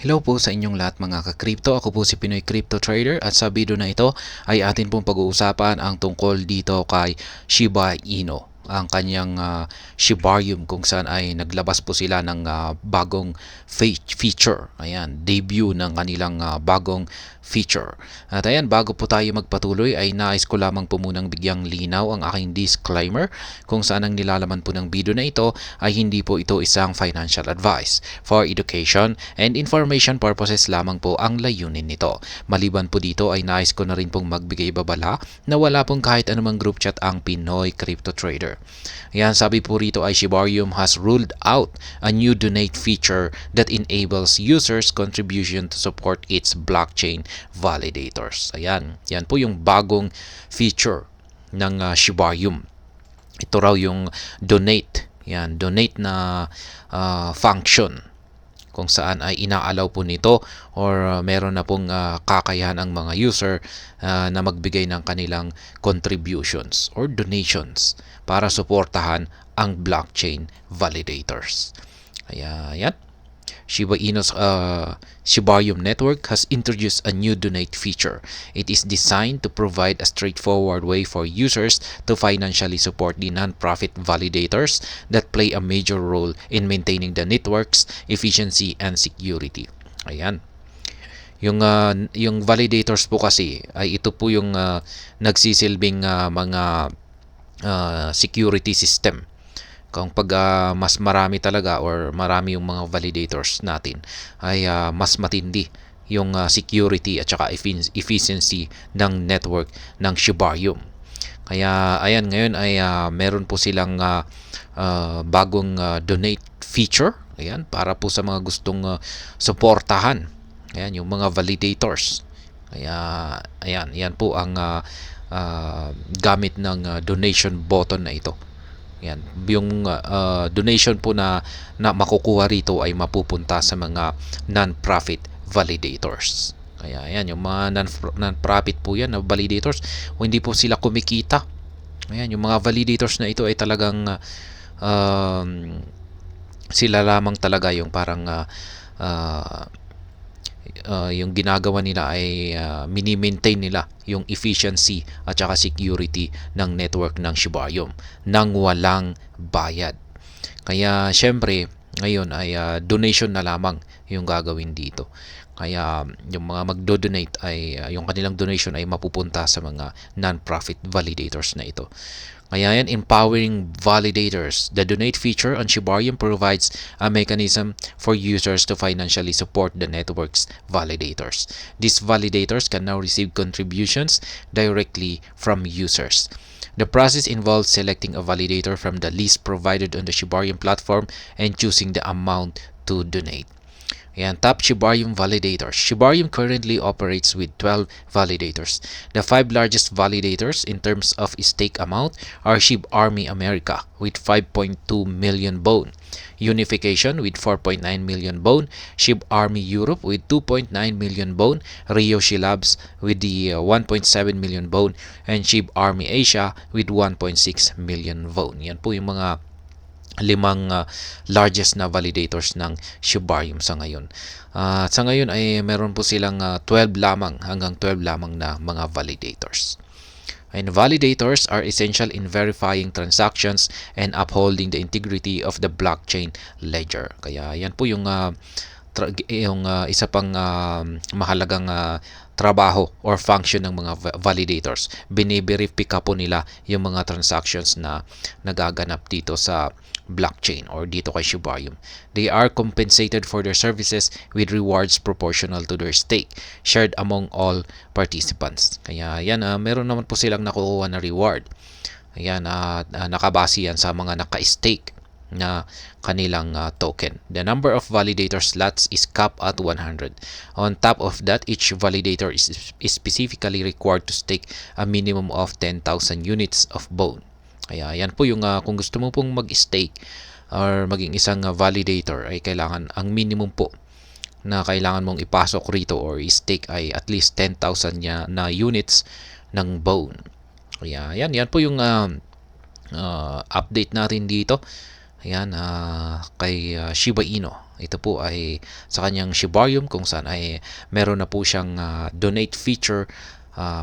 Hello po sa inyong lahat mga ka-crypto. Ako po si Pinoy Crypto Trader at sa video na ito ay atin pong pag-uusapan ang tungkol dito kay Shiba Inu, ang kanyang Shibarium, kung saan ay naglabas po sila ng bagong feature. Ayan, debut ng kanilang bagong feature. At ayan, bago po tayo magpatuloy ay nais ko lamang po munang bigyang linaw ang aking disclaimer kung saan ang nilalaman po ng video na ito ay hindi po ito isang financial advice. For education and information purposes lamang po ang layunin nito. Maliban po dito ay nais ko na rin pong magbigay babala na wala pong kahit anumang group chat ang Pinoy Crypto Trader. Ayan, sabi po rito ay Shibarium has ruled out a new donate feature that enables users contribution to support its blockchain validators. Ayan, yan po yung bagong feature ng Shibarium. Ito raw yung donate. Yan, donate na function kung saan ay inaalaw po nito or meron na pong kakayahan ang mga user na magbigay ng kanilang contributions or donations para suportahan ang blockchain validators. Kaya yan. Shiba Inu's Shibarium network has introduced a new donate feature. It is designed to provide a straightforward way for users to financially support the non-profit validators that play a major role in maintaining the network's efficiency and security. Ayan. Yung validators po kasi ay ito po yung nagsisilbing mga security system. Kung pag mas marami talaga or marami yung mga validators natin ay mas matindi yung security at saka efficiency ng network ng Shibarium. Kaya ayan, ngayon ay meron po silang bagong donate feature. Ayan, para po sa mga gustong suportahan. Ayan, yung mga validators. Kaya ayan, yan po ang gamit ng donation button na ito. Yan, yung donation po na makukuha rito ay mapupunta sa mga non-profit validators. Kaya yan, yung mga non-profit po yan na validators, hindi po sila kumikita. Ayan, yung mga validators na ito ay talagang sila lamang talaga yung parang yung ginagawa nila ay mini-maintain nila yung efficiency at saka security ng network ng Shibarium nang walang bayad. Kaya syempre ngayon ay donation na lamang yung gagawin dito. Kaya yung mga magdo-donate ay yung kanilang donation ay mapupunta sa mga non-profit validators na ito. Kaya yan, empowering validators. The donate feature on Shibarium provides a mechanism for users to financially support the network's validators. These validators can now receive contributions directly from users. The process involves selecting a validator from the list provided on the Shibarium platform and choosing the amount to donate. Ayan, top Shibarium validators. Shibarium currently operates with 12 validators. The 5 largest validators in terms of stake amount are SHIB Army America with 5.2 million BONE, Unification with 4.9 million BONE, SHIB Army Europe with 2.9 million BONE, Ryoshi Labs with the 1.7 million BONE, and SHIB Army Asia with 1.6 million BONE. Yan po yung mga limang largest na validators ng Shibarium sa ngayon. Sa ngayon ay meron po silang 12 lamang hanggang 12 lamang na mga validators. And validators are essential in verifying transactions and upholding the integrity of the blockchain ledger. Kaya yan po yung isa pang mahalagang trabaho or function ng mga validators. Biniverify po nila yung mga transactions na nagaganap dito sa blockchain or dito kay Shibarium. They are compensated for their services with rewards proportional to their stake shared among all participants. Kaya yan, meron naman po silang nakukuha na reward. Ayan, nakabase yan sa mga naka-stake na kanilang token. The number of validator slots is capped at 100. On top of that, each validator is specifically required to stake a minimum of 10,000 units of BONE. Kaya yan po yung kung gusto mo pong mag-stake or maging isang validator ay kailangan ang minimum po na kailangan mong ipasok rito or stake ay at least 10,000 na units ng BONE. Kaya yan po yung update natin dito. Ayan, kay Shiba Inu. Ito po ay sa kanyang Shibarium kung saan ay meron na po siyang donate feature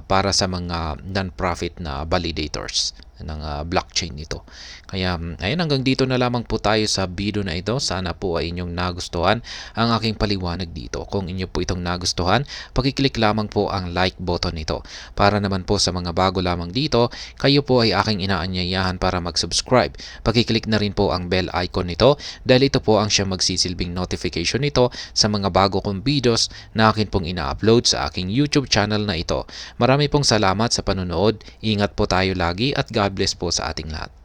para sa mga non-profit na validators ng blockchain nito. Kaya ayun, hanggang dito na lamang po tayo sa video na ito. Sana po ay inyong nagustuhan ang aking paliwanag dito. Kung inyo po itong nagustuhan, pakiclick lamang po ang like button nito. Para naman po sa mga bago lamang dito, kayo po ay aking inaanyayahan para mag-subscribe. Pakiclick na rin po ang bell icon nito dahil ito po ang siyang magsisilbing notification nito sa mga bago kong videos na akin pong ina-upload sa aking YouTube channel na ito. Marami pong salamat sa panonood. Ingat po tayo lagi at God bless po sa ating lahat.